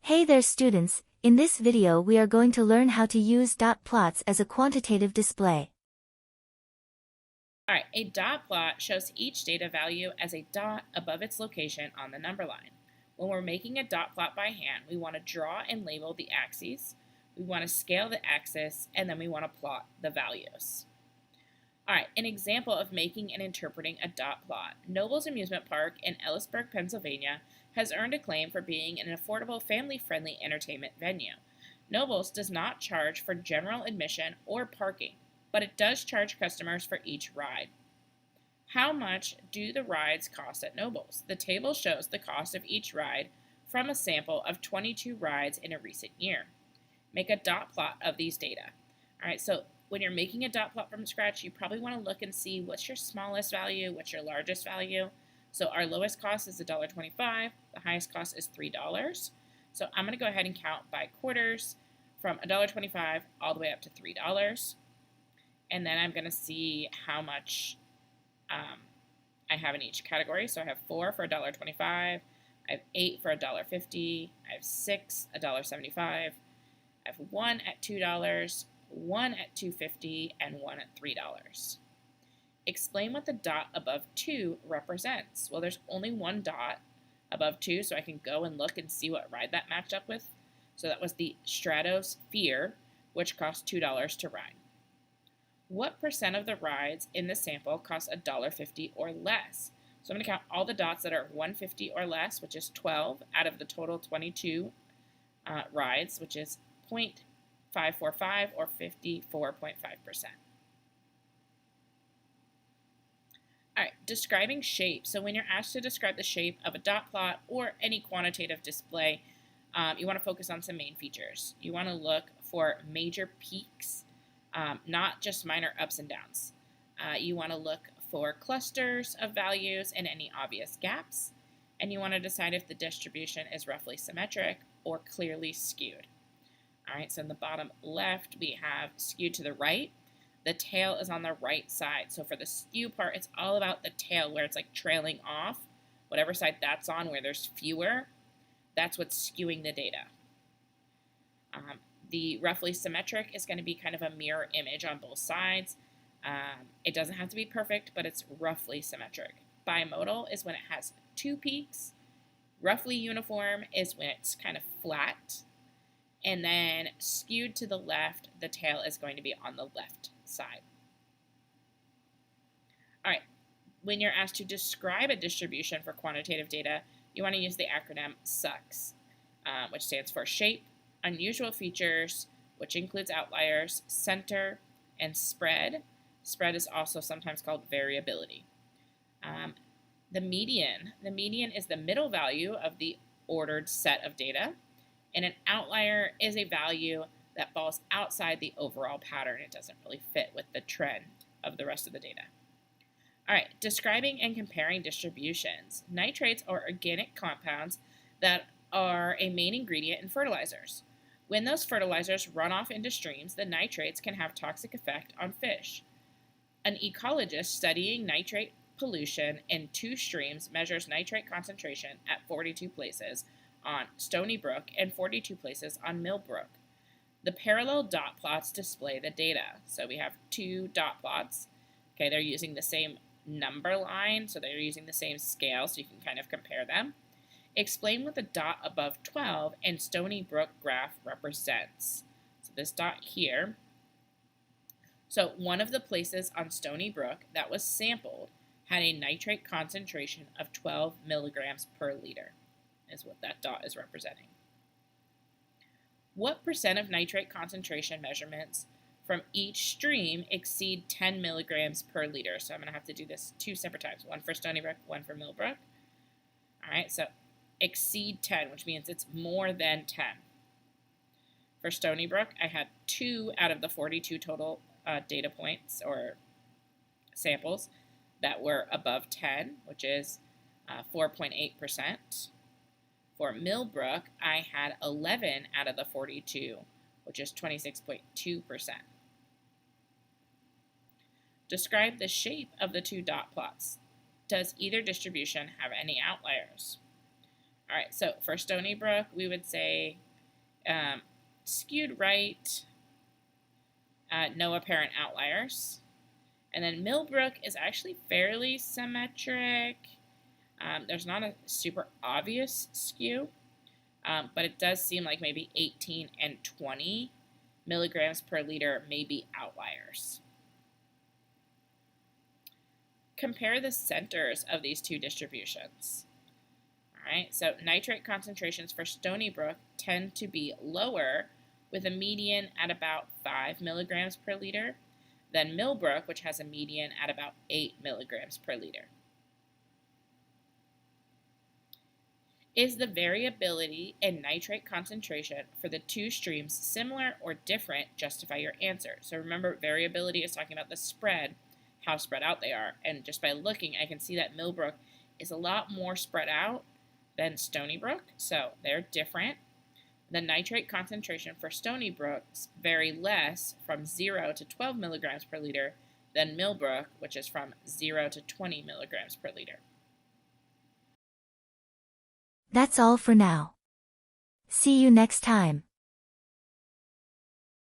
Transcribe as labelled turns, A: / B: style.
A: Hey there students, in this video we are going to learn how to use dot plots as a quantitative display.
B: Alright, a dot plot shows each data value as a dot above its location on the number line. When we're making a dot plot by hand, we want to draw and label the axes, we want to scale the axis, and then we want to plot the values. Alright, an example of making and interpreting a dot plot. Noble's Amusement Park in Ellisburg, Pennsylvania has earned acclaim for being an affordable, family-friendly entertainment venue. Noble's does not charge for general admission or parking, but it does charge customers for each ride. How much do the rides cost at Noble's? The table shows the cost of each ride from a sample of 22 rides in a recent year. Make a dot plot of these data. Alright, so when you're making a dot plot from scratch, you probably want to look and see what's your smallest value, what's your largest value. So our lowest cost is $1.25, the highest cost is $3. So I'm going to go ahead and count by quarters from $1.25 all the way up to $3. And then I'm going to see how much I have in each category. So I have 4 for $1.25, I have 8 for $1.50, I have 6, $1.75, I have 1 at $2, 1 at $2.50, and 1 at $3. Explain what the dot above 2 represents. Well, there's only one dot above 2, so I can go and look and see what ride that matched up with. So that was the Stratosphere, which cost $2 to ride. What percent of the rides in the sample cost $1.50 or less? So I'm going to count all the dots that are $1.50 or less, which is 12 out of the total 22 rides, which is 0.545 or 54.5%. All right, describing shape. So when you're asked to describe the shape of a dot plot or any quantitative display, you want to focus on some main features. You want to look for major peaks, not just minor ups and downs. You want to look for clusters of values and any obvious gaps, and you want to decide if the distribution is roughly symmetric or clearly skewed. All right, so in the bottom left, we have skewed to the right. The tail is on the right side. So for the skew part, it's all about the tail where it's like trailing off. Whatever side that's on, where there's fewer, that's what's skewing the data. The roughly symmetric is going to be kind of a mirror image on both sides. It doesn't have to be perfect, but it's roughly symmetric. Bimodal is when it has 2 peaks. Roughly uniform is when it's kind of flat. And then skewed to the left, the tail is going to be on the left side. All right, when you're asked to describe a distribution for quantitative data, you want to use the acronym SUCS, which stands for shape, unusual features, which includes outliers, center, and spread. Spread is also sometimes called variability. The median is the middle value of the ordered set of data. And an outlier is a value that falls outside the overall pattern. It doesn't really fit with the trend of the rest of the data. All right, describing and comparing distributions. Nitrates are organic compounds that are a main ingredient in fertilizers. When those fertilizers run off into streams, the nitrates can have toxic effect on fish. An ecologist studying nitrate pollution in 2 streams measures nitrate concentration at 42 places on Stony Brook and 42 places on Mill Brook. The parallel dot plots display the data. So we have 2 dot plots. Okay, they're using the same number line, so they're using the same scale, so you can kind of compare them. Explain what the dot above 12 and Stony Brook graph represents. So this dot here. So one of the places on Stony Brook that was sampled had a nitrate concentration of 12 milligrams per liter. Is what that dot is representing. What percent of nitrate concentration measurements from each stream exceed 10 milligrams per liter? So I'm going to have to do this 2 separate times, one for Stony Brook, one for Millbrook. All right, so exceed 10, which means it's more than 10. For Stony Brook, I had 2 out of the 42 total data points or samples that were above 10, which is 4.8%. For Millbrook, I had 11 out of the 42, which is 26.2%. Describe the shape of the 2 dot plots. Does either distribution have any outliers? All right, so for Stony Brook, we would say skewed right, no apparent outliers. And then Millbrook is actually fairly symmetric. There's not a super obvious skew, but it does seem like maybe 18 and 20 milligrams per liter may be outliers. Compare the centers of these two distributions. All right, so nitrate concentrations for Stony Brook tend to be lower, with a median at about 5 milligrams per liter, than Millbrook, which has a median at about 8 milligrams per liter. Is the variability in nitrate concentration for the two streams similar or different? Justify your answer. So remember, variability is talking about the spread, how spread out they are. And just by looking, I can see that Millbrook is a lot more spread out than Stony Brook, so they're different. The nitrate concentration for Stony Brook vary less, from 0 to 12 milligrams per liter, than Millbrook, which is from 0 to 20 milligrams per liter.
A: That's all for now. See you next time.